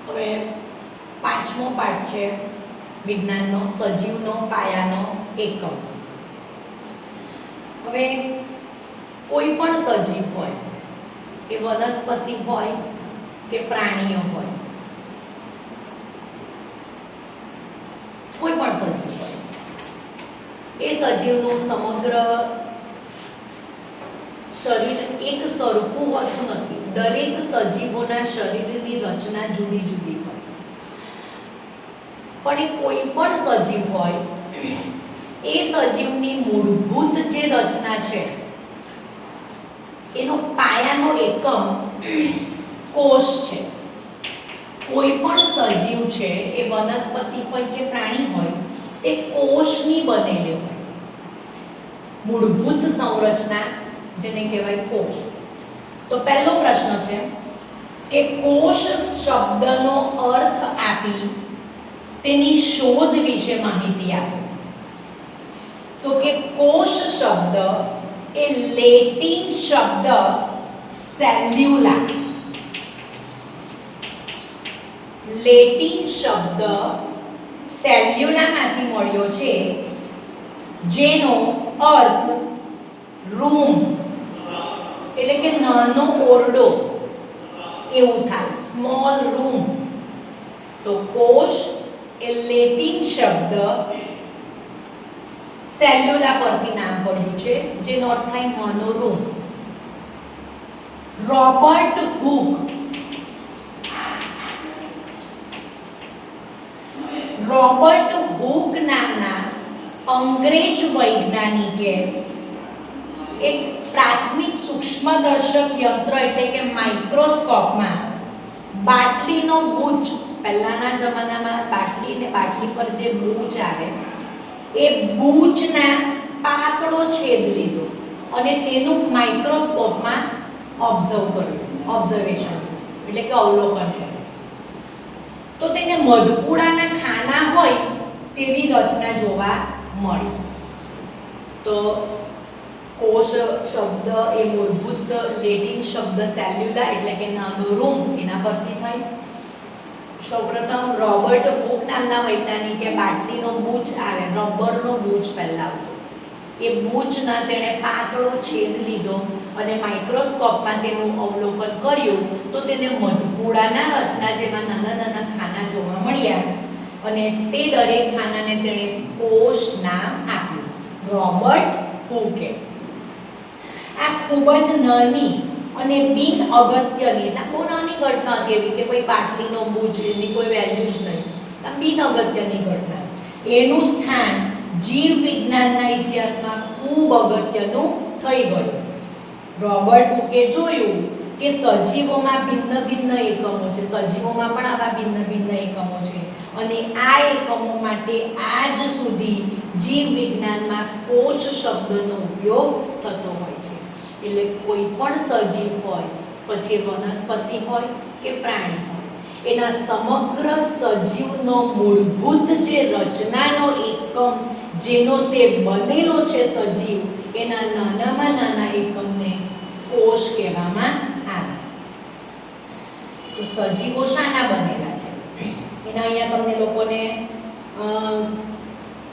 હવે પાંચમો પાઠ છે વિજ્ઞાનનો સજીવનો પાયાનો એકમ. હવે કોઈ પણ સજીવ હોય એ વનસ્પતિ હોય કે પ્રાણીઓ હોય, કોઈ પણ સજીવ હોય, એ સજીવનું સમગ્ર શરીર એક સરખું હોતું નથી. દરેક સજીવોના શરીરની રચના જુદી જુદી હોય. પણ એ કોઈ પણ સજીવ હોય, એ સજીવની મૂળભૂત જે રચના છે એનો પાયાનો એકમ કોષ છે. કોઈ પણ સજીવ છે એ વનસ્પતિ હોય કે પ્રાણી હોય, તે કોષની બનેલી હોય. મૂળભૂત સંરચના જેને કહેવાય કોષ. તો પહેલો પ્રશ્ન છે કે કોષ શબ્દનો અર્થ આપી તેની શોધ વિશે માહિતી આપો. તો કે કોષ શબ્દ એ લેટિન શબ્દ સેલ્યુલા, લેટિન શબ્દ સેલ્યુલામાંથી મળ્યો છે, જેનો અર્થ રૂમ એટલે કે નાનો ઓરડો એવું થાય, સ્મોલ રૂમ. તો કોષ એ લેટિન શબ્દ સેલ્યુલા પરથી નામ પડ્યું છે, જેનો અર્થ થાય નાનો room. Robert Hooke, Robert Hooke નામના અંગ્રેજ વૈજ્ઞાનિકે એક પ્રાથમિક સૂક્ષ્મદર્શક યંત્ર એટલે કે માઇક્રોસ્કોપમાં બાટલીનો બૂચ, પહેલાના જમાનામાં બાટલી પર જે બૂચ આવે એ બૂચના પાતળો છેદ લીધો અને તેનું માઇક્રોસ્કોપમાં ઓબ્ઝર્વેશન એટલે કે અવલોકન કર્યું. તો તેને મધપૂડાના ખાના હોય તેવી રચના જોવા મળી. તો કોષ શબ્દ એ મૂળભૂત લેટિન શબ્દ સેલ્યુલા એટલે કે નાનો રૂમ એના પરથી થઈ. સૌપ્રથમ રોબર્ટ હુક નામના વૈજ્ઞાનિકે બાટલીનો બૂચ આવે, રબરનો બૂચ પહેલા આવતો, એ બૂચના તેણે પાતળો છેદ લીધો અને માઇક્રોસ્કોપમાં તેનું અવલોકન કર્યું તો તેને મધપૂડાના રચના જેવા નાના નાના ખાના જોવા મળ્યા અને તે દરેક ખાનાને તેણે કોષ નામ આપ્યું, રોબર્ટ હુકે. આ ખૂબ જ નાની અને બિન અગત્યની, બહુ નાની ઘટના હતી એવી કે કોઈ બાટલીનો બૂચ, એની કોઈ વેલ્યુ જ નહીં, બિન અગત્યની ઘટના. એનું સ્થાન જીવ વિજ્ઞાનના ઇતિહાસમાં ખૂબ અગત્યનું થઈ ગયું. રોબર્ટ હુકે જોયું કે સજીવોમાં ભિન્ન ભિન્ન એકમો છે, સજીવોમાં પણ આવા ભિન્ન ભિન્ન એકમો છે અને આ એકમો માટે આજ સુધી જીવ વિજ્ઞાનમાં કોષ શબ્દનો ઉપયોગ થતો હોય છે. એટલે કોઈ પણ સજીવ હોય, પછી વનસ્પતિ હોય કે પ્રાણી હોય, એના સમગ્ર સજીવનો મૂળભૂત જે રચનાનો એકમ જેનો તે બનેલો છે સજીવ, એના નાનામાં નાના એકમને કોષ કહેવામાં આવે. તો સજીવો શાના બનેલા છે એના અહીંયા તમને લોકોને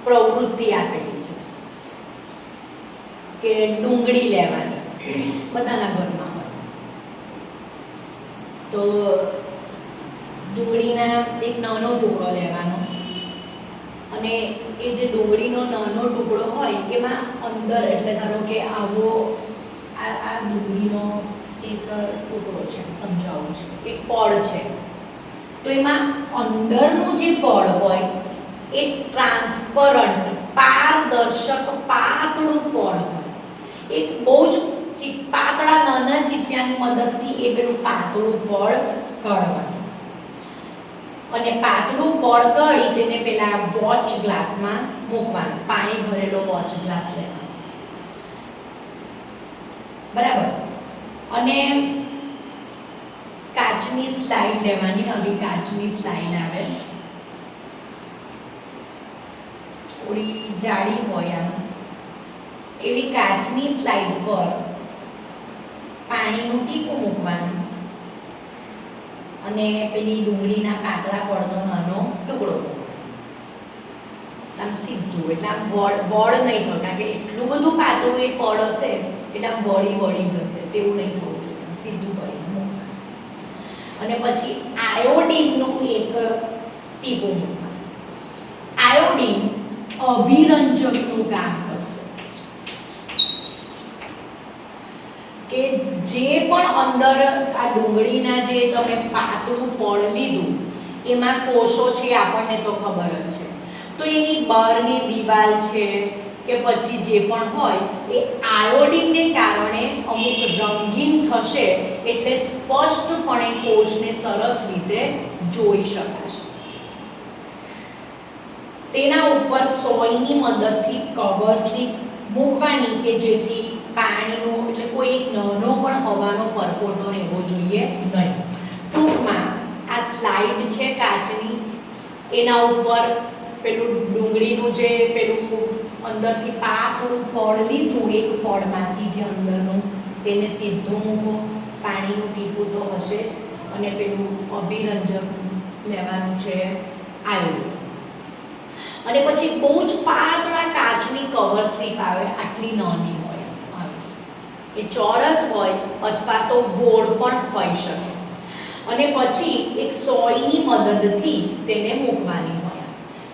પ્રવૃત્તિ આપેલી છે કે ડુંગળી લેવાની, બધાના ઘરમાં હોય. તો ડુંગળીના એક નાનો ટુકડો લેવાનો અને એ જે ડુંગળીનો નાનો ટુકડો હોય એમાં અંદર, એટલે ધારો કે આવો આ ડુંગળીનો એક ટુકડો છે, સમજાવું છે, એક પડ છે, તો એમાં અંદરનું જે પડ હોય એ ટ્રાન્સપરન્ટ, પારદર્શક પાતળું પડ હોય. એક બહુ જ પાતળા નાના ચીપિયાની મદદથી એ પેલું પાતળું પડ કાઢવાનું અને પાતળું પડ કાઢી તેને પેલા વોચ ગ્લાસમાં મૂકવાનું, પાણી ભરેલો વોચ ગ્લાસ લેવાનો, બરાબર. અને કાચની સ્લાઇડ લેવાની, આવી કાચની સ્લાઇડ આવે, થોડી જાડી હોય આમ, એવી કાચની સ્લાઇડ પર પાણીનું ટીપું મૂકવાનું અને પેલી ડુંગળીના પાતળા પડનો નાનો ટુકડો, આમ સીધું, એટલે આમ વળ નહીં થતું, કારણ કે એટલું બધું પાતળું એ પડ હશે એટલે આમ વળી જશે, તેવું નહીં થવું જોઈએ, આમ સીધું કરીને મૂકવાનું. અને પછી આયોડીનનું એક ટીપું મૂકવાનું. આયોડીન અભિરંજકનું કામ કરશે, કે જે પણ અંદર આ ડુંગળીના જે તમે પાતળું પડ લીધું એમાં કોષો છે આપણને તો ખબર જ છે, તો એની બહારની દિવાલ છે કે પછી જે પણ હોય એ આયોડીનને કારણે અમુક રંગીન થશે, એટલે સ્પષ્ટપણે કોષને સરસ રીતે જોઈ શકાશે. તેના ઉપર સોયની મદદથી કવર સ્લિપ મૂકવાની, કે જેથી પાણીનો એટલે કોઈ એક નાનો પણ હવાનો પરપોટો રહેવો જોઈએ નહીં. ટૂંકમાં આ સ્લાઇડ છે કાચની, એના ઉપર પેલું ડુંગળીનું જે પેલું અંદરથી પાતળું પડ લીધું, એક પડમાંથી જે અંદરનું, તેને સીધું મૂકો, પાણીનું ટીપું તો હશે જ, અને પેલું અભિરંજક લેવાનું છે આયોડીન. અને પછી બહુ જ પાતળા કાચની કવર સ્લિપ આવે, આટલી નાની હોય, એ ચોરસ હોય અથવા તો ગોળ પણ હોઈ શકે, અને પછી એક સોયની મદદથી તેને મૂકવાની હોય.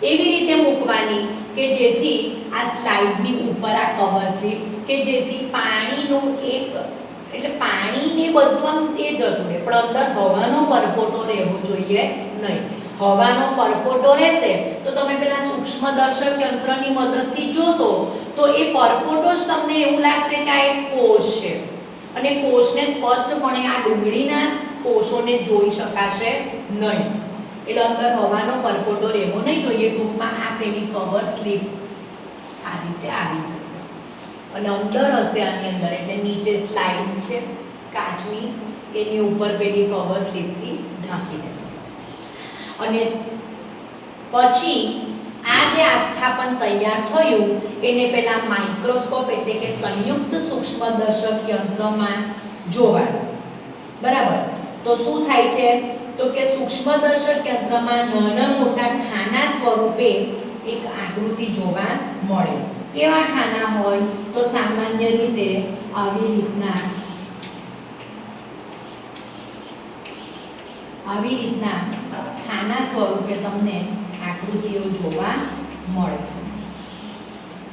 એવી રીતે મૂકવાની કે જેથી આ સ્લાઇડની ઉપર આ કવર સ્લિપ, કે જેથી પાણીનું એક એટલે પાણીને બધું આમ એ જતું રહે, પણ અંદર હવાનો પરપોટો રહેવો જોઈએ નહીં. હવાનો પરપોટો રહેશે તો તમે પેલા સૂક્ષ્મદર્શક યંત્રની મદદથી જોશો તો એ પરપોટો જ તમને એવું લાગશે કે આ એક કોષ છે, અને કોષને સ્પષ્ટપણે આ ડુંગળીના કોષોને જોઈ શકાશે નહીં, એટલે અંદર હવાનો પરપોટો રહેવો નહીં જોઈએ. ટૂંકમાં આ પેલી કવર સ્લિપ આ રીતે આવી જશે, અને અંદર હશે આની અંદર, એટલે નીચે સ્લાઇડ છે કાચની, એની ઉપર પેલી કવર સ્લિપથી ઢાંકી દે. અને પછી આ જે આસ્થાપન તૈયાર થયું એને પેલા માઇક્રોસ્કોપ એટલે કે સંયુક્ત સૂક્ષ્મદર્શક યંત્રમાં જોવાનું. બરાબર, તો શું થાય છે, તો કે સૂક્ષ્મદર્શક યંત્રમાં નાના મોટા ખાના સ્વરૂપે એક આકૃતિ જોવા મળે. કેવા ખાના હોય, તો સામાન્ય રીતે આવી રીતના ખાના સ્વરૂપે તમને આકૃતિઓ જોવા મળે છે.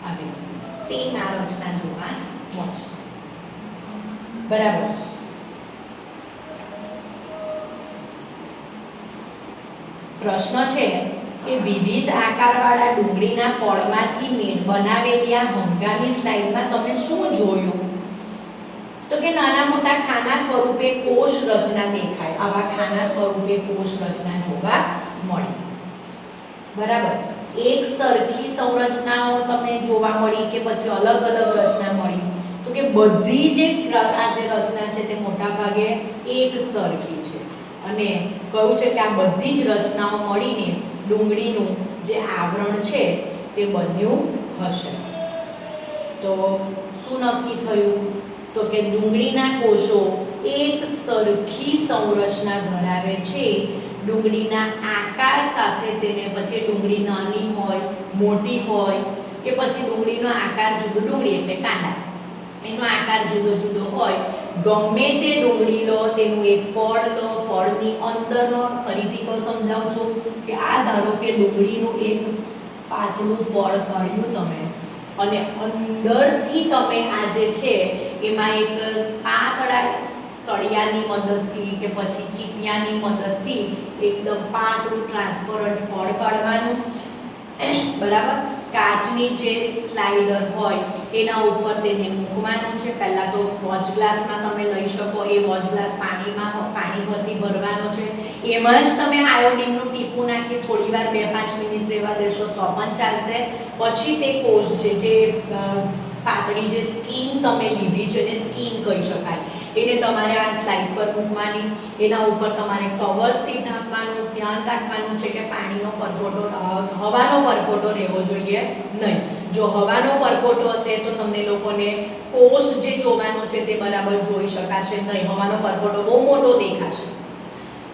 આવી સેમ આ રચના જોવા મળશે. બરાબર, પ્રશ્ન છે કે વિવિધ આકારવાળા ડુંગળીના પડમાંથી બનાવેલી આ હંગામી સ્લાઇડમાં તમે શું જોયું, તો કે નાના મોટા ખાના સ્વરૂપે કોષ રચના દેખાય. આવા ખાના સ્વરૂપે કોષ રચના જોવા મળી. બરાબર, એક સરખી સંરચનાઓ તમને જોવા મળી કે પછી અલગ અલગ રચના મળી, તો કે બધી જે આ જે રચના છે તે મોટા ભાગે એક સરખી છે, અને કહ્યું છે કે આ બધી જ રચનાઓ મળીને ડુંગળીનું જે આવરણ છે તે બન્યું હશે. તો શું નક્કી થયું, તો કે ડુંગળીના કોષો એક સરખી સંરચના ધરાવે છે. ડુંગળીના આકાર સાથે તેને પછી ડુંગળી નાની હોય, મોટી હોય, કે પછી ડુંગળીનો આકાર જુદો, ડુંગળી એટલે કાંડા, એનો આકાર જુદો જુદો હોય, ગમે તે ડુંગળી લો, તેનું એક પડ લો, પડની અંદરનો, ફરીથી કહું સમજાવું છું કે આ ધારો કે ડુંગળીનું એક પાતળું પડ કાઢ્યું તમે, અને અંદરથી તમે આ જે છે એમાં એક પાતળા સળિયાની મદદથી કે પછી ચીપિયાની મદદથી એકદમ પાતળું ટ્રાન્સપરન્ટ પડ કાઢવાનું. બરાબર, કાચની જે સ્લાઇડર હોય એના ઉપર તેને મૂકવાનું છે. પહેલાં તો વોચ ગ્લાસમાં તમે લઈ શકો, એ વોચ ગ્લાસ પાણી ભરતી ભરવાનો છે, એમાં જ તમે આયોડીનનું ટીપું નાખી થોડીવાર 2-5 મિનિટ રહેવા દેશો તો પણ ચાલશે. પછી તે કોષ છે જે પાતળી જે સ્કીન તમે લીધી છે એને સ્કીન કહી શકાય, એને તમારે આ સ્લાઇડ પર મૂકવાની. એના ઉપર તમારે કવર્સથી ઢાંકવાનું. ધ્યાન રાખવાનું છે કે પાણીનો પરપોટો, હવાનો પરપોટો રહેવો જોઈએ નહીં. જો હવાનો પરપોટો હશે તો તમને લોકોને કોષ જે જોવાનો છે તે બરાબર જોઈ શકાશે નહીં, હવાનો પરપોટો બહુ મોટો દેખાશે.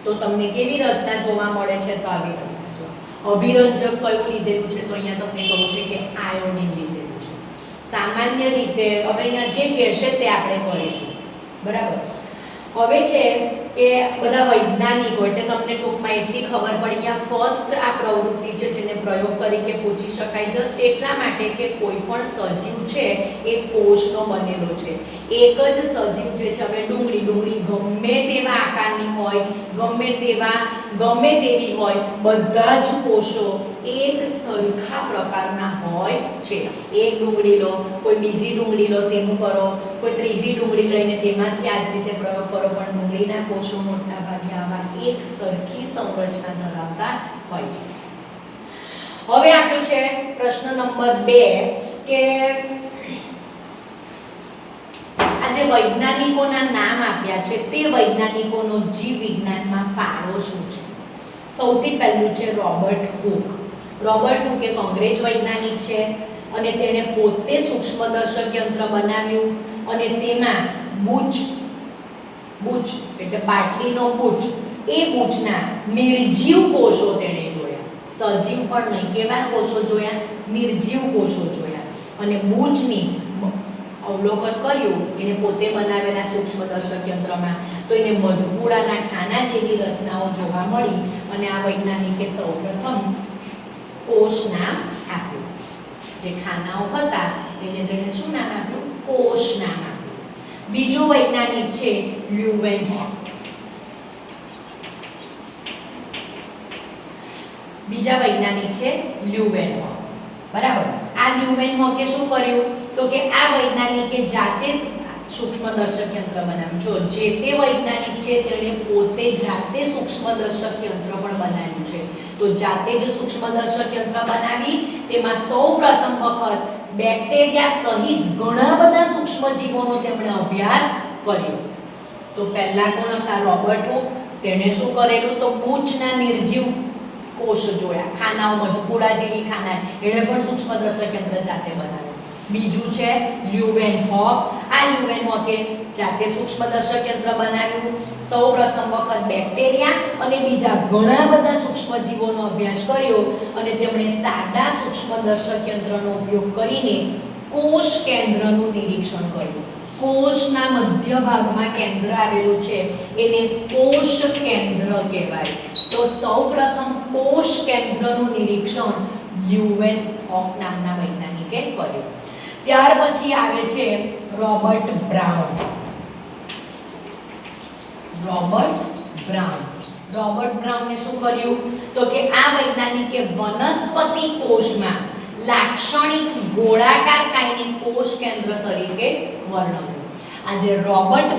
તો તમને કેવી રચના જોવા મળે છે? તો આવી રચના જોવા. અભિરંજક કયું લીધેલું છે? તો અહીંયા તમને કહું છે કે આયોડિન લીધેલું છે. સામાન્ય રીતે હવે અહીંયા જે કહેશે તે આપણે કરીશું, બરાબર. હવે છે કે બધા વૈજ્ઞાનિકો, એટલે તમને ટૂંકમાં એટલી ખબર પડી, અહીંયા ફર્સ્ટ આ પ્રવૃત્તિ છે જેને પ્રયોગ તરીકે પૂછી શકાય જસ્ટ એટલા માટે કે કોઈ પણ સજીવ છે એ કોષનો બનેલો છે. એક જ સજીવ જે છે, હવે ડુંગળી ગમે તેવા આકારની હોય, ગમે તેવી હોય, બધા જ કોષો એક સરખા પ્રકારના હોય છે. એક ડુંગળી લો, કોઈ બીજી ડુંગળી લો, તેનું કરો, કોઈ ત્રીજી ડુંગળી લઈને તેમાંથી આ જ રીતે પ્રયોગ કરો, પણ ડુંગળીના કોષો મોટા ભાગે આવા એક સરખી સંરચના ધરાવતા હોય છે. હવે આપ્યું છે પ્રશ્ન નંબર 2 કે આ જે વૈજ્ઞાનિકોના નામ આપ્યા છે તે વૈજ્ઞાનિકોનો જીવ વિજ્ઞાનમાં ફાળો શું છે? સૌથી પહેલું છે રોબર્ટ હુક. રોબર્ટ હુક એક અંગ્રેજ વૈજ્ઞાનિક છે અને તેણે પોતે સૂક્ષ્મદર્શક યંત્ર બનાવ્યું અને તેમાં બૂચ એટલે બાટલીનો બૂચ, એ બૂચના નિર્જીવ કોષો તેણે જોયા. સજીવ પણ નહીં, કેવા કોષો જોયા? નિર્જીવ કોષો જોયા. અને બૂચની અવલોકન કર્યું એને પોતે બનાવેલા સૂક્ષ્મદર્શક યંત્રમાં, તો એને મધપૂડાના ખાના જેવી રચનાઓ જોવા મળી અને આ વૈજ્ઞાનિકે સૌપ્રથમ કોષ નામ આપ્યું. જે ખાનાઓ હતા એને તેણે શું નામ આપ્યું? કોષ નામ આપ્યું. બીજો વૈજ્ઞાનિક છે લ્યુવેનહોફ. બીજા વૈજ્ઞાનિક છે લ્યુવેનહોફ, બરાબર. આ લ્યુવેનહોફે શું કર્યું? તો કે આ વૈજ્ઞાનિકે જાતે સૂક્ષ્મદર્શક યંત્ર બનાવ્યું. જો જે તે વૈજ્ઞાનિક છે તેણે પોતે જાતે સૂક્ષ્મદર્શક યંત્ર પણ બનાવ્યું છે. તો જાતે જ સૂક્ષ્મદર્શક યંત્ર બનાવી તેમાં સૌપ્રથમ વખત બેક્ટેરિયા સહિત ઘણા બધા સૂક્ષ્મજીવોનો તેમણે અભ્યાસ કર્યો. તો પહેલા કોણ હતા? Robert Hooke. તેણે શું કરેલું? તો બૂચના નિર્જીવ કોષ જોયા, ખાનાઓ મધપૂડા જેવી ખાના, એણે પણ સૂક્ષ્મદર્શક યંત્ર જાતે બનાવ્યું. બીજું છે લ્યુવેનહોફ. આ લ્યુવેનહોફે જાતે સૂક્ષ્મદર્શક યંત્ર બનાવ્યું. સૌપ્રથમ વખત બેક્ટેરિયા અને બીજા ઘણા બધા સૂક્ષ્મજીવોનો અભ્યાસ કર્યો અને તેમણે સાદા સૂક્ષ્મદર્શક યંત્રનો ઉપયોગ કરીને કોષ કેન્દ્રનું નિરીક્ષણ કર્યું. કોષના મધ્ય ભાગમાં કેન્દ્ર આવેલું છે, એને કોષ કેન્દ્ર કહેવાય. તો સૌપ્રથમ કોષ કેન્દ્રનું નિરીક્ષણ લ્યુવેનહોફ નામના વૈજ્ઞાનિકે કર્યું. ત્યાર પછી આવે છે રોબર્ટ બ્રાઉન. રોબર્ટ બ્રાઉને શું કર્યું? તો કે આ વૈજ્ઞાનિકે વનસ્પતિ કોષમાં લાક્ષણિક ગોળાકાર કાયને કોષ કેન્દ્ર તરીકે વર્ણવ્યું. આ જે રોબર્ટ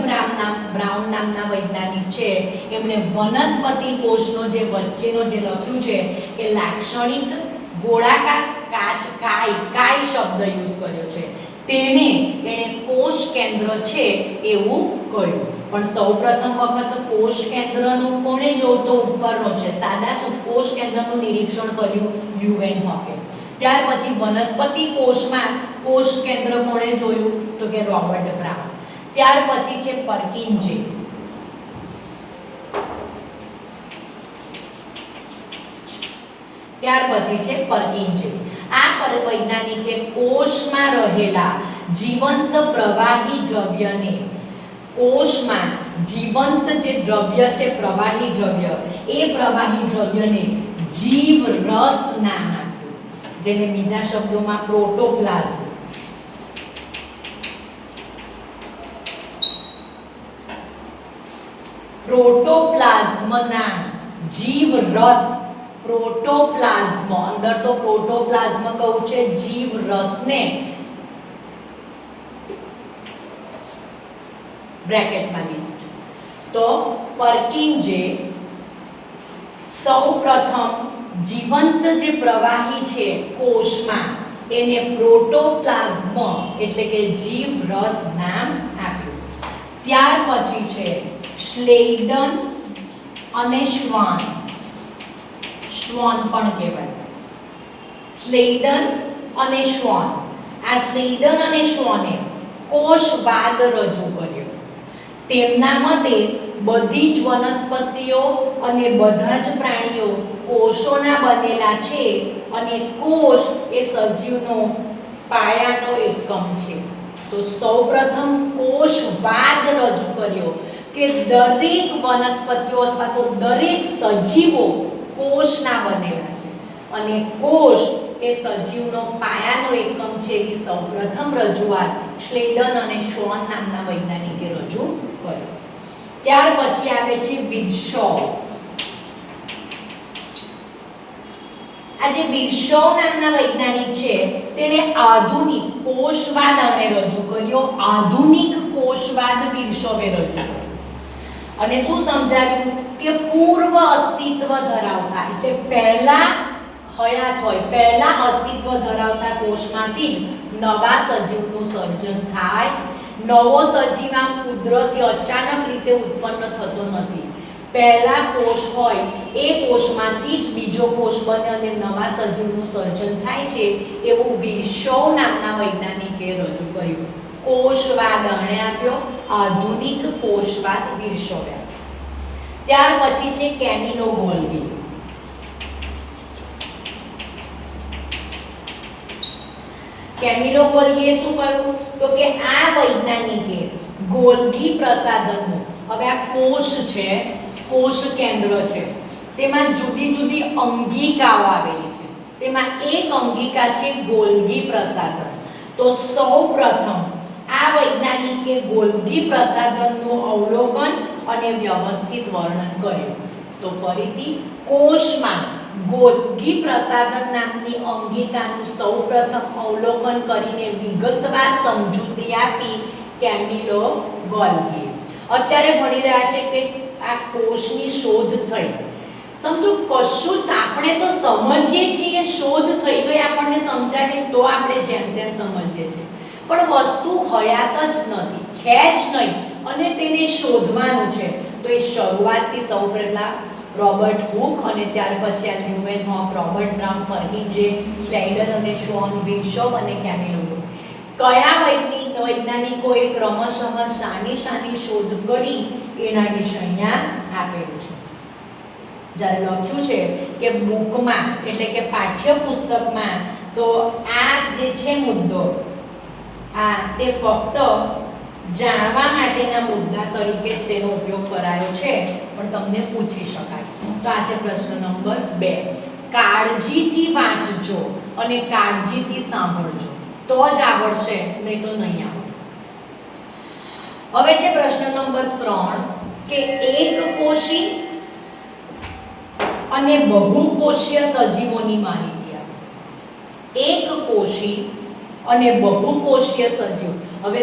બ્રાઉન નામના વૈજ્ઞાનિક છે એમણે વનસ્પતિ કોષનો જે વચ્ચેનો જે લખ્યું છે કે લાક્ષણિક ગોળાકાર કાય શબ્દ યુઝ કર્યો છે, તેને એણે કોષ કેન્દ્ર છે એવું કહ્યું. પણ સૌપ્રથમ વખત કોષ કેન્દ્રનું કોણે જોયું? તો ઉપરનો છે સાદા કોષ કેન્દ્રનું નિરીક્ષણ કર્યું લ્યુવેનહોફે. ત્યાર પછી વનસ્પતિ કોષમાં કોષ કેન્દ્ર કોણે જોયું? તો કે રોબર્ટ બ્રાઉન. ત્યાર પછી છે પર્કિન્જે. આ વૈજ્ઞાનિકે કોષમાં રહેલા જીવંત પ્રવાહી દ્રવ્યને, કોષમાં જીવંત જે દ્રવ્ય છે પ્રવાહી દ્રવ્ય, એ પ્રવાહી દ્રવ્યને જીવરસ નામ આપ્યું, જેને બીજા શબ્દોમાં પ્રોટોપ્લાઝમ. પ્રોટોપ્લાઝમ નામ જીવરસ. પ્રોટોપ્લાઝમ, અંદર તો પ્રોટોપ્લાઝમ કહું છે, જીવરસને બ્રેકેટમાં લીધું છે. તો પર્કિન્જે સૌપ્રથમ જીવંત જે પ્રવાહી છે કોષમાં એને પ્રોટોપ્લાઝમ એટલે કે જીવરસ નામ આપ્યું. ત્યાર પછી છે સ્લેઇડન અને શ્વાન. શ્વાન પણ કહેવાય. સ્લેઇડન અને શ્વાન. આ સ્લેઇડન અને શ્વાને કોષવાદ રજૂ કર્યો. તેમના મતે બધી જ વનસ્પતિઓ અને બધા જ પ્રાણીઓ કોષોના બનેલા છે અને કોષ એ સજીવનો પાયાનો એકમ છે. તો સૌપ્રથમ કોષવાદ રજૂ કર્યો કે દરેક વનસ્પતિઓ અથવા તો દરેક સજીવો કોષના બનેલા છે અને કોષ એ સજીવનો પાયાનો એકમ છે એવી સૌપ્રથમ રજૂઆત શ્લેડન અને શ્વોન નામના વૈજ્ઞાનિકે રજૂ કરી. ત્યાર પછી આવે છે વિર્શોવ. આ જે વિર્શોવ નામના વૈજ્ઞાનિક છે તેણે આધુનિક કોષવાદ રજૂ કર્યો. આધુનિક કોષવાદ વિર્શોવે રજૂ કર્યો અને શું સમજાવ્યું કે પૂર્વ અસ્તિત્વ ધરાવતા એટલે પહેલા હયાત હોય પહેલા અસ્તિત્વ ધરાવતા કોષમાંથી જ નવા સજીવનું સર્જન થાય. નવો સજીવ આમ કુદરતી અચાનક રીતે ઉત્પન્ન થતો નથી. પહેલા કોષ હોય એ કોષમાંથી જ બીજો કોષ બને અને નવા સજીવનું સર્જન થાય છે એવું વિર્શોવ નામના વૈજ્ઞાનિકે રજૂ કર્યું. કોષવાદ આણે આપ્યો, આધુનિક કોષવાદ વિર્શોવે. ત્યાર પછી છે કેમિલો ગોલ્ગી. કેમિલો ગોલ્ગીએ શું કહ્યું તો કે આ વૈજ્ઞાનિકે ગોલ્ગી પ્રસાધનનો, હવે આ કોષ છે, કોષ કેન્દ્ર છે, તેમાં જુદી જુદી અંગિકાઓ આવેલી છે. તેમાં એક અંગિકા છે ગોલ્ગી પ્રસાધન. તો સૌપ્રથમ આ વૈજ્ઞાનિકે ગોલ્ગી પ્રસાધનનું અવલોકન અને વ્યવસ્થિત વર્ણન કર્યું. તો ફરીથી કોષમાં ગોલ્ગી પ્રસાધન નામની અંગિકાનું સૌપ્રથમ અવલોકન કરીને વિગતવાર સમજૂતી આપી કેમિલો ગોલ્ગી. અત્યારે ભણી રહ્યા છે કે આ કોષની શોધ થઈ. સમજો કશું આપણે તો સમજીએ છીએ, શોધ થઈ ગઈ, આપણને સમજાવે તો આપણે જેમ તેમ સમજીએ છીએ, પણ વસ્તુ હયાત જ નથી, છે જ નહીં અને તેને શોધવાનું છે. તો એ શરૂઆતથી સૌ પહેલા રોબર્ટ હુક અને ત્યાર પછી આ લ્યુમેનહોફ, રોબર્ટ બ્રાઉન, પર્કિન્જે, સ્લાઇડન અને શ્વોન, વિર્શોવ અને કેમિલો કયા વૈજ્ઞાનિકોએ ક્રમશઃ શાની શોધ કરી એના વિશે અહીંયા આપેલું છે. જ્યારે લખ્યું છે કે બુકમાં એટલે કે પાઠ્યપુસ્તકમાં તો આ જે છે મુદ્દો આ તે ફક્ત જાણવા માટેના મુદ્દા તરીકે જ તેનો ઉપયોગ કરાયો છે, પણ તમને પૂછી શકાય. તો આ છે પ્રશ્ન નંબર 2. કાળજીથી વાંચજો અને કાળજીથી સાંભળજો તો જ આવડશે, નહીં તો નહીં આવડે. હવે છે પ્રશ્ન નંબર 3 કે એકકોષી અને બહુકોષીય સજીવોની માહિતી આપો. એકકોષી અને બહુકોષીય સજીવ. હવે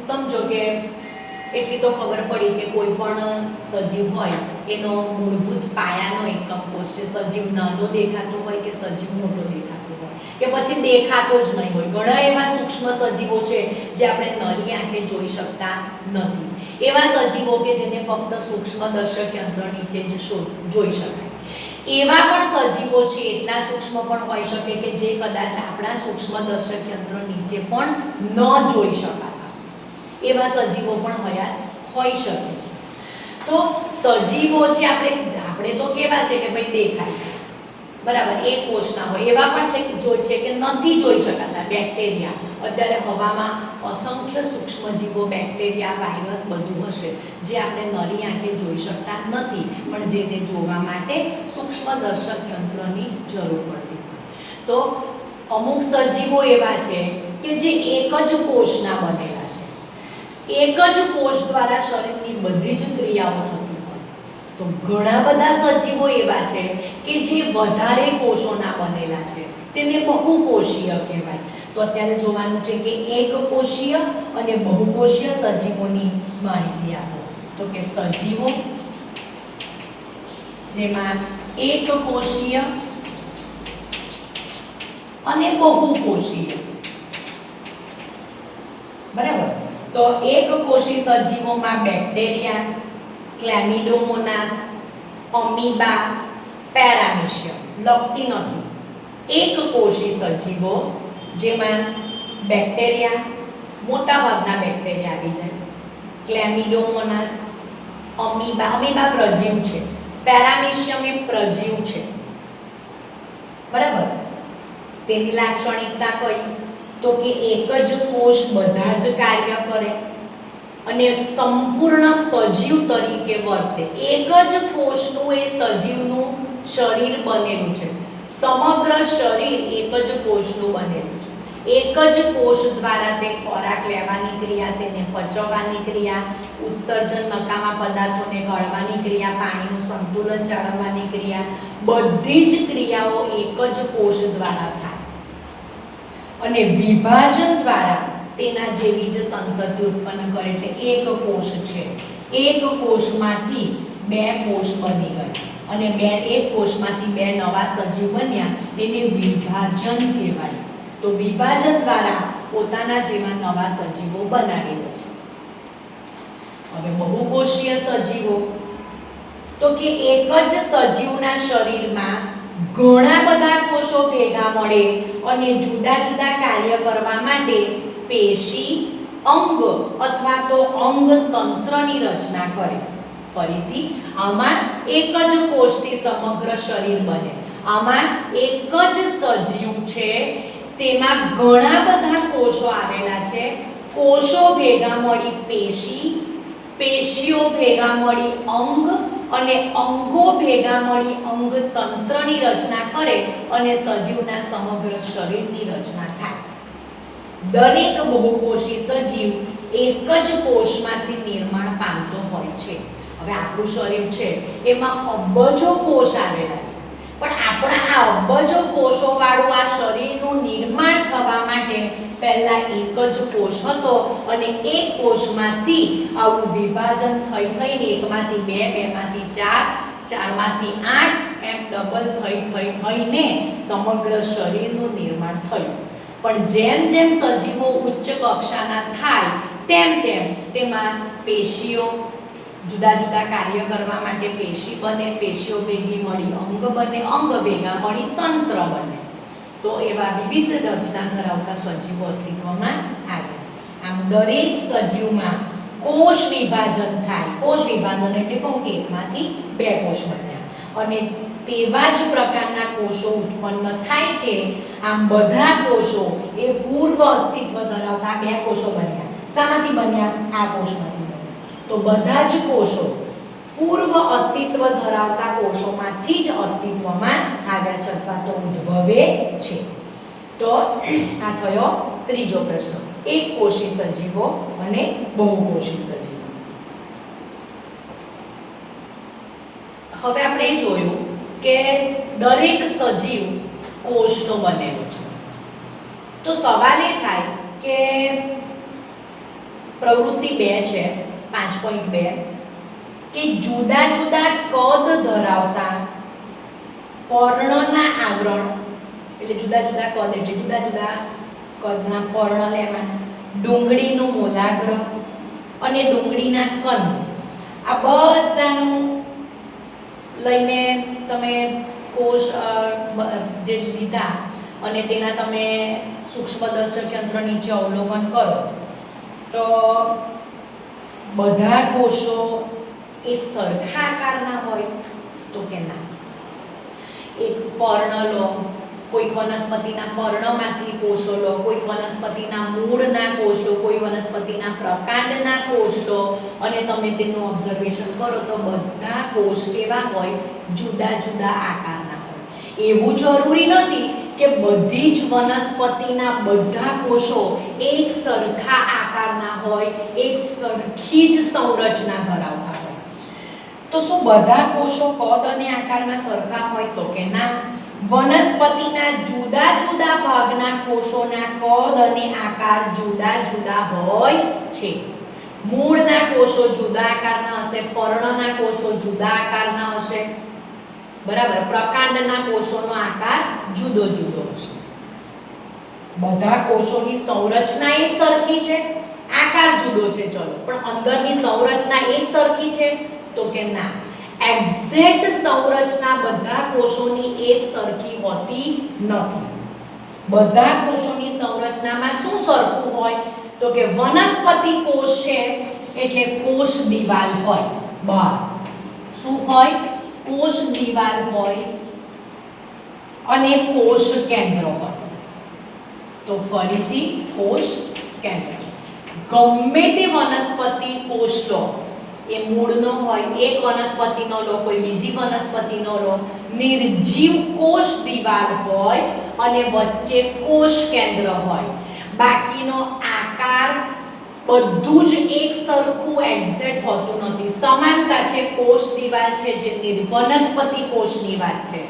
સમજો કે એટલી તો ખબર પડી કે કોઈ પણ સજીવ હોય એનો મૂળભૂત પાયાનો એકમ કોષ છે. સજીવ નાનો દેખાતો હોય કે સજીવ મોટો દેખાતો હોય કે પછી દેખાતો જ નહીં હોય. ઘણા એવા સૂક્ષ્મ સજીવો છે જે આપણે નરી આંખે જોઈ શકતા નથી. એવા સજીવો કે જેને ફક્ત સૂક્ષ્મદર્શક યંત્ર નીચે જ જોઈ શકાય. એવા પણ સજીવો છે એટલા સૂક્ષ્મ પણ હોઈ શકે કે જે કદાચ આપણા સૂક્ષ્મદર્શક યંત્ર નીચે પણ ન જોઈ શકાતા એવા સજીવો પણ હયાત હોઈ શકે છે. તો સજીવો છે આપણે તો કેવા છે કે ભાઈ દેખાય છે, બરાબર, એક કોષના હોય. એવા પણ છે કે નથી જોઈ શકાતા. બેક્ટેરિયા, અત્યારે હવામાં અસંખ્ય સૂક્ષ્મજીવો, બેક્ટેરિયા, વાયરસ બધું હશે જે આપણે નરી આંખે જોઈ શકતા નથી, પણ જેને જોવા માટે સૂક્ષ્મદર્શક યંત્રની જરૂર પડતી હોય. તો અમુક સજીવો એવા છે કે જે એક જ કોષના બનેલા છે. એક જ કોષ દ્વારા શરીરની બધી જ ક્રિયાઓ થતી હોય. તો ઘણા બધા સજીવો એવા છે કે જે વધારે કોષોના બનેલા છે, તેને બહુકોષીય કહેવાય. તો અત્યારે જોવાનું છે કે એકકોષીય અને બહુકોષીય સજીવોની માહિતી આપો. તો કે સજીવો જેમાં એકકોષીય અને બહુકોષીય, બરાબર. તો એકકોષી સજીવોમાં બેક્ટેરિયા, ક્લેમિડોમોનાસ, અમીબા, પેરામીશિયમ લગતી નથી. એકકોષી સજીવો જેમાં બેક્ટેરિયા, મોટા ભાગના બેક્ટેરિયા આવી જાય, ક્લેમિડોમોનાસ, અમીબા પ્રજીવ છે, પેરામીશિયમ એ પ્રજીવ છે, બરાબર. તેની લાક્ષણિકતા કઈ? તો કે એક જ કોષ બધા જ કાર્ય કરે અને સંપૂર્ણ સજીવ તરીકે વર્તે. એક જ કોષનું એ સજીવનું શરીર બનેલું છે, સમગ્ર શરીર એક જ કોષનું બનેલું છે. એક જ કોષ દ્વારા તે ખોરાક લેવાની ક્રિયા, તેને પચવવાની ક્રિયા, ઉત્સર્જન નકામા પદાર્થોને ગળવાની ક્રિયા, પાણીનું સંતુલન જાળવવાની ક્રિયા, બધી જ ક્રિયાઓ એક જ કોષ દ્વારા થાય અને વિભાજન દ્વારા તેના જેવી જ સંતતિ ઉત્પન્ન કરે. એટલે એક કોષ છે, એક કોષમાંથી બે કોષ બની ગયા અને એક કોષમાંથી બે નવા સજીવ બન્યા, એને વિભાજન કહેવાય. તો વિભાજન દ્વારા પોતાના જેવા નવા સજીવો બનાવી લે છે. હવે બહુકોષીય સજીવો, તો કે એક જ સજીવના શરીરમાં ઘણા બધા કોષો ભેગા મળે અને જુદા જુદા કાર્ય કરવા માટે પેશી, અંગ અથવા તો અંગ તંત્રની રચના કરે. ફરીથી આમાં એક જ કોષથી સમગ્ર શરીર બને. આમાં એક જ સજીવ છે, તેમાં ઘણા બધા કોષો આવેલા છે. કોષો ભેગા મળી પેશી, પેશીઓ ભેગા મળી અંગ અને અંગો ભેગા મળી અંગ તંત્રની રચના કરે અને સજીવના સમગ્ર શરીરની રચના થાય. દરેક બહુકોષી સજીવ એક જ કોષમાંથી નિર્માણ પામતો હોય છે. હવે આપણું શરીર છે, એમાં અબજો કોષ આવેલા છે, પણ આપણા આ અબજો કોષો વાળું આ શરીરનું નિર્માણ થવા માટે પહેલા એક જ કોષ હતો અને એક કોષમાંથી આવું વિભાજન થઈને એકમાંથી બે, બેમાંથી ચાર, ચારમાંથી આઠ એમ ડબલ થઈને સમગ્ર શરીરનું નિર્માણ થયું. પણ જેમ જેમ સજીવો ઉચ્ચ કક્ષાના થાય તેમ તેમ તેમાં પેશીઓ, જુદા જુદા કાર્ય કરવા માટે પેશી બને, પેશીઓ ભેગી મળી અંગ બને, અંગ ભેગા મળી તંત્ર બને. તો એવા વિવિધ રચના ધરાવતા સજીવો અસ્તિત્વમાં આવ્યા. આમ દરેક સજીવમાં કોષ વિભાજન થાય. કોષ વિભાજન એટલે કહું કે એકમાંથી બે કોષ બન્યા અને તેવા જ પ્રકારના કોષો ઉત્પન્ન થાય છે. આમ બધા કોષો એ પૂર્વ અસ્તિત્વ ધરાવતા બે કોષો બન્યા. શામાંથી બન્યા? આ કોષમાંથી બન્યા. તો બધા જ કોષો પૂર્વ અસ્તિત્વ ધરાવતા કોષોમાંથી જ અસ્તિત્વમાં આવ્યા છે અથવા તો ઉદ્ભવે છે. તો આ થયો ત્રીજો પ્રશ્ન, એક કોષી સજીવો અને બહુકોષી સજીવો. હવે આપણે એ જોયું કે દરેક સજીવ કોષનો બનેલો છે. તો સવાલ એ થાય કે પ્રવૃત્તિ 2 છે 5.2 કે જુદા જુદા કદ ધરાવતા પર્ણના આવરણ, એટલે જુદા જુદા કદ એટલે જુદા જુદા કદના પર્ણ લેવાના, ડુંગળીનું મૂલાગ્ર અને ડુંગળીના કંદ, આ બધાનું લઈને તમે કોષ જે લીધા અને તેના તમે સૂક્ષ્મદર્શક યંત્ર નીચે અવલોકન કરો તો બધા કોષો એક સરખા આકારના હોય તો કે ના. એક પર્ણ લો, કોઈક વનસ્પતિના પર્ણમાંથી કોષો લો, કોઈક વનસ્પતિના મૂળના કોષ લો, કોઈ વનસ્પતિના પ્રકાંડના કોષ લો અને તમે તેનું ઓબ્ઝર્વેશન કરો તો બધા કોષ કેવા હોય? જુદા જુદા આકારના હોય. એવું જરૂરી નથી કે બધી જ વનસ્પતિના બધા કોષો એક સરખા આકારના હોય, એક સરખી જ સંરચના ધરાવતા હોય. તો શું બધા કોષો કદ અને આકારમાં સરખા હોય? તો કે ના. વનસ્પતિના જુદા જુદા ભાગના કોષોના કદ અને આકાર જુદા જુદા હોય છે. મૂળના કોષો જુદા આકારના હશે, પર્ણના કોષો જુદા આકારના હશે, બરાબર. પ્રકાંડના કોષોનો આકાર જુદો જુદો હશે. બધા કોષોની સંરચના એક સરખી છે, આકાર જુદો છે, ચલો, પણ અંદરની સંરચના એક સરખી છે? તો કે ના. એક્ઝેક્ટ સંરચના બધા કોષોની એક સરખી હોતી નથી. બધા કોષોની સંરચનામાં શું સરખું હોય? તો કે વનસ્પતિ કોષ છે એટલે કોષ દિવાલ હોય, બહાર શું હોય? કોષ દિવાલ હોય અને કોષ કેન્દ્ર હોય. તો ફરીથી કોષ કેન્દ્ર. ગમે તે વનસ્પતિ કોષ લો, એ મૂળનો હોય, એક વનસ્પતિનો લો, કોઈ બીજી વનસ્પતિનો લો, નિર્જીવ કોષ દિવાલ હોય અને વચ્ચે કોષ કેન્દ્ર હોય. બાકીનો આકાર બધું જ એક સરખું એક્ઝેક્ટ હોતું નથી. સમાનતા છે. કોષ દિવાલ છે જે વનસ્પતિ કોષની વાત છે.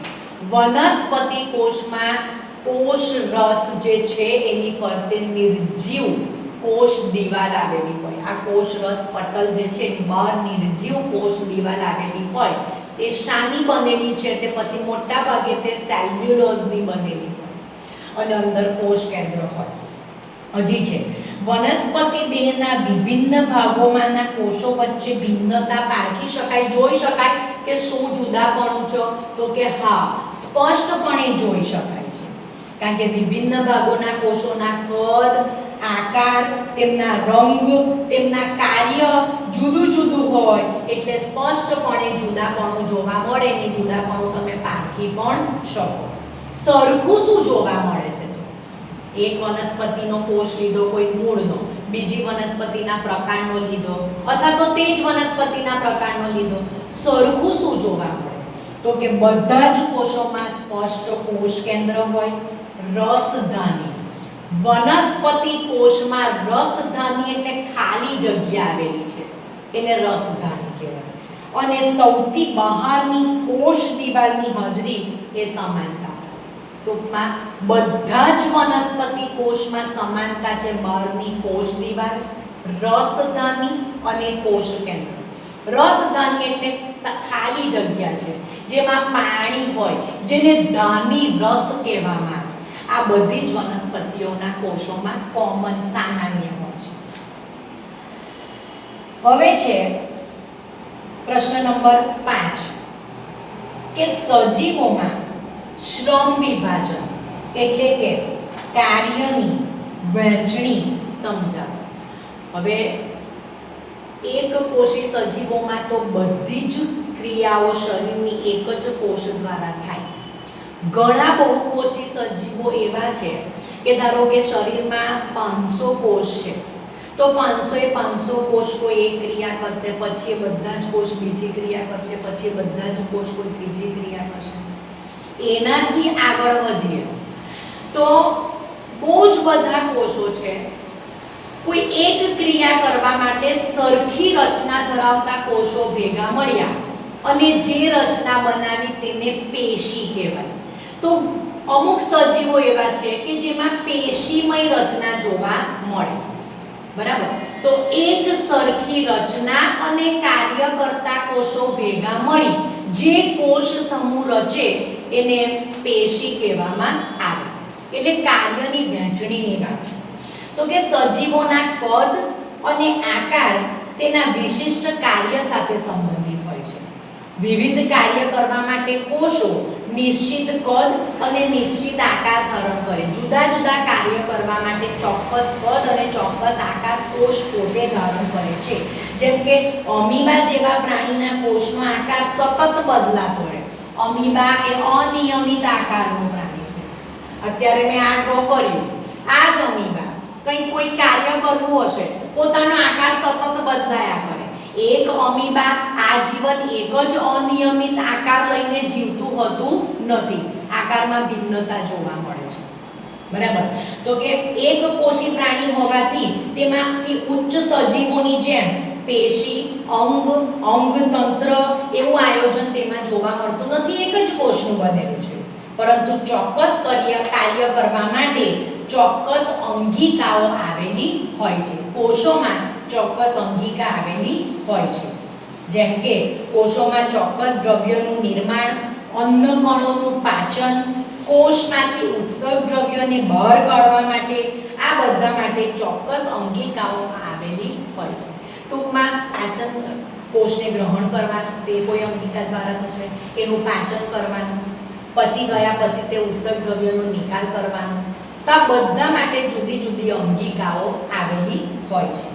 વનસ્પતિ કોષમાં કોષ રસ જે છે એની ફરતે નિર્જીવ કોષ દિવાલ આવેલી હોય. આ કોષ રસ પટલ જે છે એની બહાર નિર્જીવ કોષ દિવાલ આવેલી હોય. એ શાની બનેલી છે? તે પછી મોટા ભાગે તે સેલ્યુલોઝની બનેલી હોય અને અંદર કોષ કેન્દ્ર હોય. હજી છે વનસ્પતિ દેહના વિભિન્ન ભાગોમાંના કોષો વચ્ચે ભિન્નતા પારખી શકાય, જોઈ શકાય કે શું જુદાપણું છે? તો કે હા, સ્પષ્ટપણે જોઈ શકાય છે. કારણ કે વિભિન્ન ભાગોના કોષોના કદ, આકાર, તેમના રંગ, તેમના કાર્ય જુદું જુદું હોય એટલે સ્પષ્ટપણે જુદાપણું જોવા મળે ને જુદાપણું તમે પારખી પણ શકો. સરખું શું જોવા મળે છે? એક વનસ્પતિનો કોષ લીધો, કોઈ મૂળનો, બીજી વનસ્પતિના પ્રકારનો લીધો અથવા તો તે જ વનસ્પતિના પ્રકારનો લીધો, સરખું શું જોવા મળે? તો કે બધા જ કોષોમાં સ્પષ્ટ કોષ કેન્દ્ર હોય, રસધાની. વનસ્પતિ કોષમાં રસધાની એટલે ખાલી જગ્યા આવેલી છે, એને રસધાની કહેવાય. અને સૌથી બહારની કોષ દિવાલની હાજરી એ સમાનતા. ટૂંકમાં બધા જ વનસ્પતિ કોષમાં સમાનતા છે. બહારની કોષ દિવાલ, રસધાની અને કોષ કેન્દ્ર. રસધાની એટલે ખાલી જગ્યા છે જેમાં પાણી હોય, જેને ધાની રસ કહેવામાં આવે. આ બધી જ વનસ્પતિઓના કોષોમાં કોમન, સામાન્ય હોય છે. હવે છે પ્રશ્ન નંબર 5 કે સજીવોમાં શ્રમ વિભાજન એટલે કે કાર્યની વહેંચણી સમજાવો. હવે એક કોષી સજીવોમાં તો બધી જ ક્રિયાઓ શરીરની એક જ કોષ દ્વારા થાય. ઘણા બહુકોષી સજીવો એવા છે કે ધારો કે શરીરમાં 500 કોષ છે તો 500 એ 500 કોષ કોઈ એક ક્રિયા કરશે, પછી એ બધા જ કોષ બીજી ક્રિયા કરશે, પછી એ બધા જ કોષ કોઈ ત્રીજી ક્રિયા કરશે. એનાથી આગળ વધીએ તો બહુ જ બધા કોષો છે. કોઈ એક ક્રિયા કરવા માટે સરખી રચના ધરાવતા કોષો ભેગા મળ્યા અને જે રચના બનાવી તેને પેશી કહેવાય. તો અમુક સજીવો એવા છે કે જેમાં પેશીમય રચના જોવા મળે. બરાબર? તો એક સરખી રચના અને કાર્ય કરતા કોષો ભેગા મળી જે કોષ સમૂહ રચે એને પેશી કહેવામાં આવે. એટલે કાર્યની વહેંચણીની વાત છે. તો કે સજીવોના કદ અને આકાર તેના વિશિષ્ટ કાર્ય સાથે સંબંધિત હોય છે. વિવિધ કાર્ય કરવા માટે કોષો નિશ્ચિત કદ અને નિશ્ચિત આકાર ધારણ કરે. જુદા જુદા કાર્ય કરવા માટે ચોક્કસ કદ અને ચોક્કસ આકાર કોષ પોતે ધારણ કરે છે. જેમ કે અમીબા જેવા પ્રાણીના કોષનો આકાર સતત બદલાતો રહે. અમીબા એ અનિયમિત આકારનું પ્રાણી છે. અત્યારે મેં આ ડ્રો કર્યું, આ જ અમીબા કંઈ કોઈ કાર્ય કરવું હશે પોતાનો આકાર સતત બદલાયા કરે. એક અમીબા આજીવન એક જ અનિયમિત આકાર લઈને જીવતું હોતું નથી. આકારમાં ભિન્નતા જોવા મળે છે. બરાબર? તો કે એક કોષી પ્રાણી હોવાથી તેમાંથી ઉચ્ચ સજીવોની જેમ પેશી, અંગતંત્ર એવું આયોજન તેમાં જોવા મળતું નથી. એક જ કોષનું બનેલું છે. પરંતુ ચોક્કસ કાર્ય કરવા માટે ચોક્કસ અંગિકાઓ આવેલી હોય છે. કોષોમાં ચોક્કસ અંગિકા આવેલી હોય છે. જેમ કે કોષોમાં ચોક્કસ દ્રવ્યોનું નિર્માણ, અન્ન કણોનું પાચન, કોષમાંથી ઉત્સર્ગ દ્રવ્યોને બહાર કાઢવા માટે, આ બધા માટે ચોક્કસ અંગિકાઓ આવેલી હોય છે. ટૂંકમાં પાચન, કોષને ગ્રહણ કરવાનું તે કોઈ અંગિકા દ્વારા થશે, એનું પાચન કરવાનું, પછી ગયા પછી તે ઉત્સર્ગ દ્રવ્યોનો નિકાલ કરવાનો. તો આ બધા માટે જુદી જુદી અંગિકાઓ આવેલી હોય છે.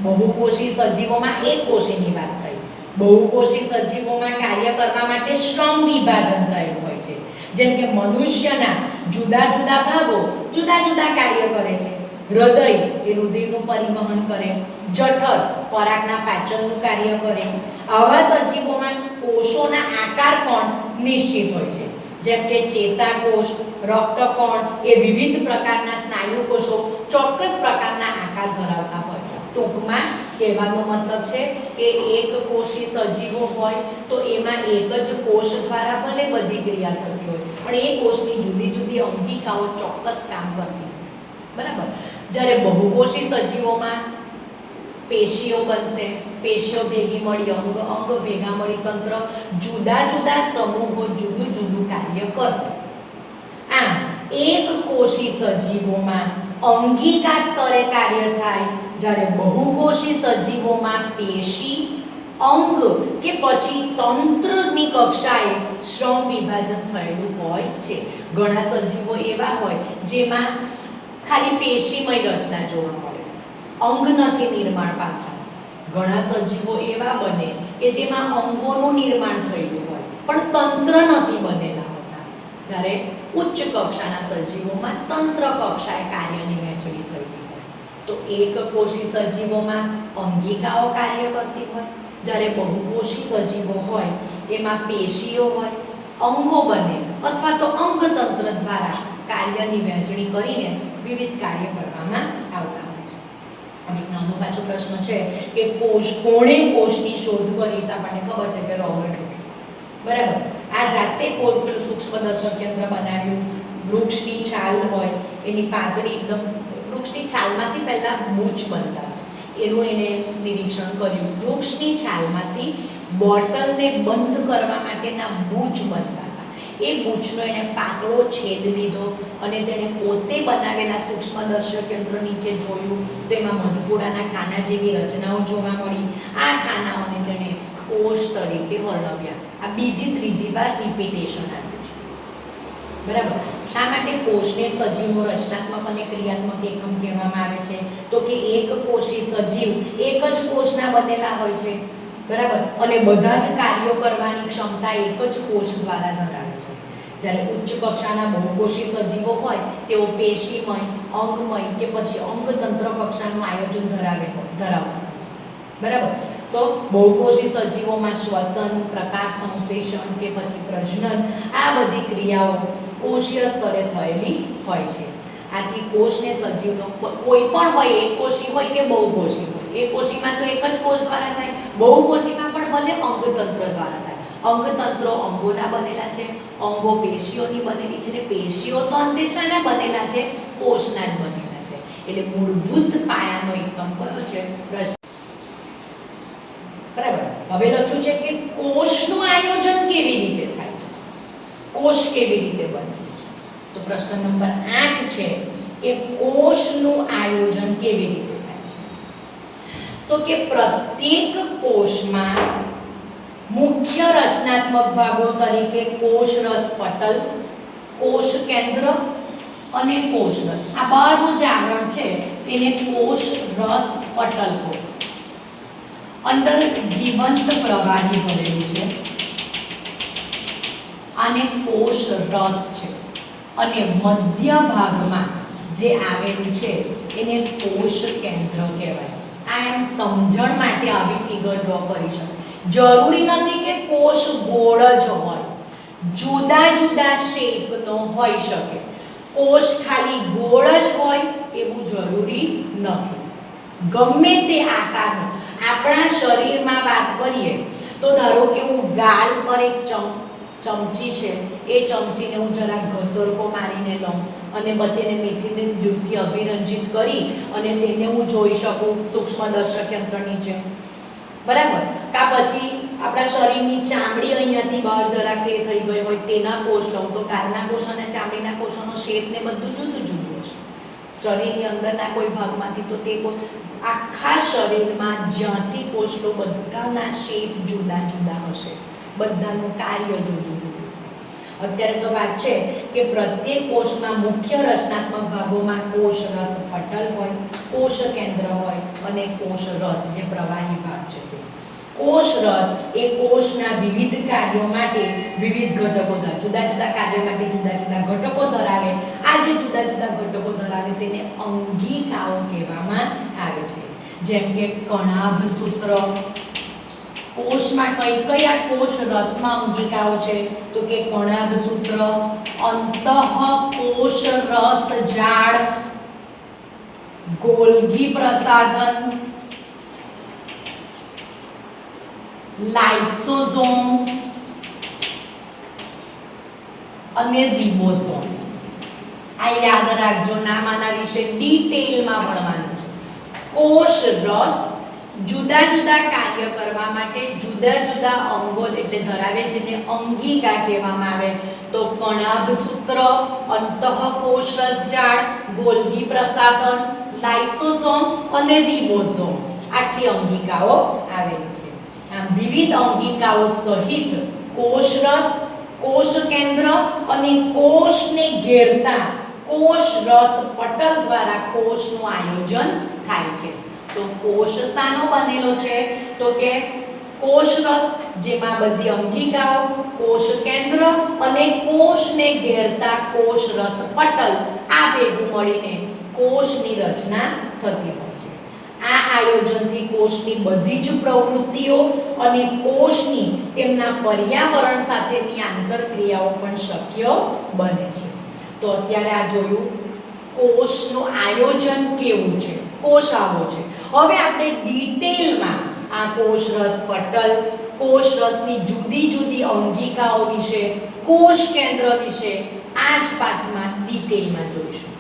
બહુકોષી સજીવોમાં એક કોષીની વાત થઈ. બહુકોષી સજીવોમાં કાર્ય કરવા માટે શ્રમ વિભાજન થયેલું હોય છે. જેમ કે મનુષ્યના જુદા જુદા ભાગો જુદા જુદા કાર્ય કરે છે. હૃદય એ રુધિરનું પરિવહન કરે, જઠર ખોરાકના પાચનનું કાર્ય કરે. આવા સજીવોમાં કોષોના આકાર પણ નિશ્ચિત હોય છે. જેમ કે ચેતાકોષ, રક્તકોણ એ વિવિધ પ્રકારના સ્નાયુ કોષો ચોક્કસ પ્રકારના આકાર ધરાવતા હોય. ટૂંકમાં કહેવાનો મતલબ છે કે એક કોષી સજીવો હોય તો એમાં એક જ કોષ દ્વારા ભલે બધી ક્રિયા થતી હોય પણ એ કોષની જુદી જુદી અંગિકાઓ ચોક્કસ કામ કરતી હોય. બરાબર. જ્યારે બહુકોષી સજીવોમાં પેશીઓ બનશે, પેશીઓ ભેગી મળી અંગ ભેગા મળી તંત્ર જુદા જુદા સમૂહો જુદું જુદું કાર્ય કરશે. આમ એક કોષી સજીવોમાં અંગિકા સ્તરે કાર્ય થાય, જ્યારે બહુકોષી સજીવોમાં પેશી, અંગ કે પછી તંત્રની કક્ષાએ શ્રમ વિભાજન થયેલું હોય છે. ઘણા સજીવો એવા હોય જેમાં ખાલી પેશીમય રચના જોવા મળે, અંગ નથી નિર્માણ પામતા. ઘણા સજીવો એવા બને કે જેમાં અંગોનું નિર્માણ થયેલું હોય પણ તંત્ર નથી બનેલા હોતા. જ્યારે ઉચ્ચ કક્ષાના સજીવોમાં તંત્ર કક્ષાએ કાર્યની વહેંચણી થયેલી હોય. તો એક કોષી સજીવોમાં અંગિકાઓ કાર્ય કરતી હોય, જ્યારે બહુકોષી સજીવો હોય એમાં પેશીઓ હોય, અંગો બને અથવા તો અંગતંત્ર દ્વારા કાર્યની વહેંચણી કરીને વિવિધ કાર્ય કરવામાં આવતા હોય છે. અને નાનો પાછો પ્રશ્ન છે કે કોણે કોષની શોધ કરી? તો આપણને ખબર છે કે રોબર્ટ હુકે. બરાબર. આ જાતે સૂક્ષ્મદર્શક યંત્ર બનાવ્યું. વૃક્ષની છાલ હોય એની પાતળી એકદમ, વૃક્ષની છાલમાંથી પહેલા બૂચ બનતા એનું એને નિરીક્ષણ કર્યું. વૃક્ષની છાલમાંથી બોટલને બંધ કરવા માટેના બૂચ બનતા હતા. એ બૂચનો એને પાતળો છેદ લીધો અને તેણે પોતે બનાવેલા સૂક્ષ્મદર્શક યંત્ર નીચે જોયું તો એમાં મધપૂડાના ખાના જેવી રચનાઓ જોવા મળી. આ ખાનાઓને તેણે કોષ તરીકે વર્ણવ્યા. આ બીજી ત્રીજી વાર રિપીટેશન આવ્યું છે. બરાબર. શા માટે કોષને સજીવનો રચનાત્મક અને ક્રિયાત્મક એકમ કહેવામાં આવે છે? તો કે એક કોષી સજીવ એક જ કોષના બનેલા હોય છે. બરાબર. અને બધા જ કાર્યો કરવાની ક્ષમતા એક જ કોષ દ્વારા ધરાવે છે. જ્યારે ઉચ્ચ કક્ષાના બહુકોષી સજીવો હોય તેઓ પેશીમય, અંગમય કે પછી અંગતંત્ર કક્ષાનું આયોજન ધરાવતા હોય છે. બરાબર. તો બહુકોષી સજીવોમાં શ્વસન, પ્રકાશ સંશ્લેષણ કે પછી પ્રજનન આ બધી ક્રિયાઓ કોષીય સ્તરે થયેલી હોય છે. આથી કોષને સજીવનો કોઈ પણ હોય, એક કોષી હોય કે બહુકોષી હોય, એક કોષીમાં તો એક જ કોષ દ્વારા થાય, બહુકોષીમાં પણ ભલે અંગતંત્ર દ્વારા થાય. અંગતંત્રો અંગોના બનેલા છે, અંગો પેશીઓની બનેલી છે, ને પેશીઓ તો અંતે શાના બનેલા છે? કોષના જ બનેલા છે. એટલે મૂળભૂત પાયાનો એકમ કયો છે? બરાબર. હવે લખ્યું છે કે કોષનું આયોજન કેવી રીતે થાય છે, કોષ કેવી રીતે બને છે. તો પ્રશ્ન નંબર 8 છે કે કોષનું આયોજન કેવી રીતે થાય છે? તો કે પ્રત્યેક કોષમાં મુખ્ય રચનાત્મક ભાગો તરીકે કોષરસ પટલ, કોષ કેન્દ્ર અને કોષરસ, આ બહારનું જે આવરણ છે એને કોષરસ પટલ કહે. અંદર જીવંત પ્રવાહી ભરેલું છે અને કોષ રસ છે અને મધ્ય ભાગમાં જે આવેલું છે એને કોષ કેન્દ્ર કહેવાય. આ એમ સમજણ માટે આવી ફિગર ડ્રો કરી શકે. જરૂરી નથી કે કોષ ગોળ જ હોય, જુદા જુદા શેપનો હોઈ શકે. કોષ ખાલી ગોળ જ હોય એવું જરૂરી નથી. ગમે તે આકારનો. આપણા શરીરમાં વાત કરીએ તો ધારો કે હું ગાલ પર એક ચમચી છે, એ ચમચીને હું જરાક ઘસરકો મારીને લઉં અને પછી એને મેથીની બ્લૂથી અભિરંજિત કરી અને તેને હું જોઈ શકું સૂક્ષ્મદર્શક યંત્ર નીચે. બરાબર. કા પછી આપણા શરીરની ચામડી અહીંયાથી બહાર જરાક એ થઈ ગઈ હોય તેના કોષ લઉં તો ગાલના કોષ અને ચામડીના કોષોનો શેપ ને બધું જુદું જુદું હશે. શરીરની અંદરના કોઈ ભાગમાંથી તો તે આખા શરીરમાં જ્યાંથી કોષ લો બધાના શેપ જુદા જુદા હશે, બધાનું કાર્ય જુદું જુદું. અત્યારે તો વાત છે કે પ્રત્યેક કોષમાં મુખ્ય રચનાત્મક ભાગોમાં કોષરસ પટલ હોય, કોષ કેન્દ્ર હોય અને કોષરસ જે પ્રવાહી ભાગ છે તે. કોષરસ એ કોષના વિવિધ કાર્યો માટે વિવિધ ઘટકો ધરાવે, જુદા જુદા કાર્યો માટે જુદા જુદા ઘટકો ધરાવે. આ જે જુદા જુદા ઘટકો ધરાવે તેને અંગિકાઓ કહેવામાં આવે છે. જેમ કે કણાભ સૂત્ર. કોષમાં કયા કોષ રસમાં અંગિકાઓ છે? તો કે કણાભ સૂત્ર, અંતઃકોષ રસ જાળ, ગોલ્ગી પ્રસાધન, લાઇસોઝોમ અને રિબોઝોમ. આ યાદ રાખજો, નામ આના વિશે ડિટેલમાં ભણવાનું છે. કોષ રસ જુદા જુદા કાર્ય કરવા માટે જુદા જુદા અંગો એટલે ધરાવે છે, જેને અંગિકા કહેવામાં આવે. તો કણાભ સૂત્ર, અંતઃકોષ રસજાળ, ગોલ્ગી પ્રસાધન, લાઇસોઝોમ અને રિબોઝોમ, આટલી અંગિકાઓ આવેલી છે. આમ વિવિધ અંગિકાઓ સહિત કોષરસ, કોષ કેન્દ્ર અને કોષને ઘેરતા કોષરસ પટલ દ્વારા કોષનું આયોજન થાય છે. તો કોષ શાનો બનેલો છે? તો કે કોષરસ, જેમાં બધી અંગિકાઓ, કોષ કેન્દ્ર અને કોષને ઘેરતા કોષરસ પટલ, આ ભેગું મળીને કોષની રચના થતી હોય છે. આ આયોજનથી કોષની બધી જ પ્રવૃત્તિઓ અને કોષની તેમના પર્યાવરણ સાથેની આંતરક્રિયાઓ પણ શક્ય બને છે. તો અત્યારે આ જોયું કોષનું આયોજન કેવું છે, કોષ આવો છે. હવે આપણે ડિટેલમાં આ કોષરસ પટલ, કોષરસની જુદી જુદી અંગિકાઓ વિશે, કોષ કેન્દ્ર વિશે આ જ પાઠમાં ડિટેલમાં જોઈશું.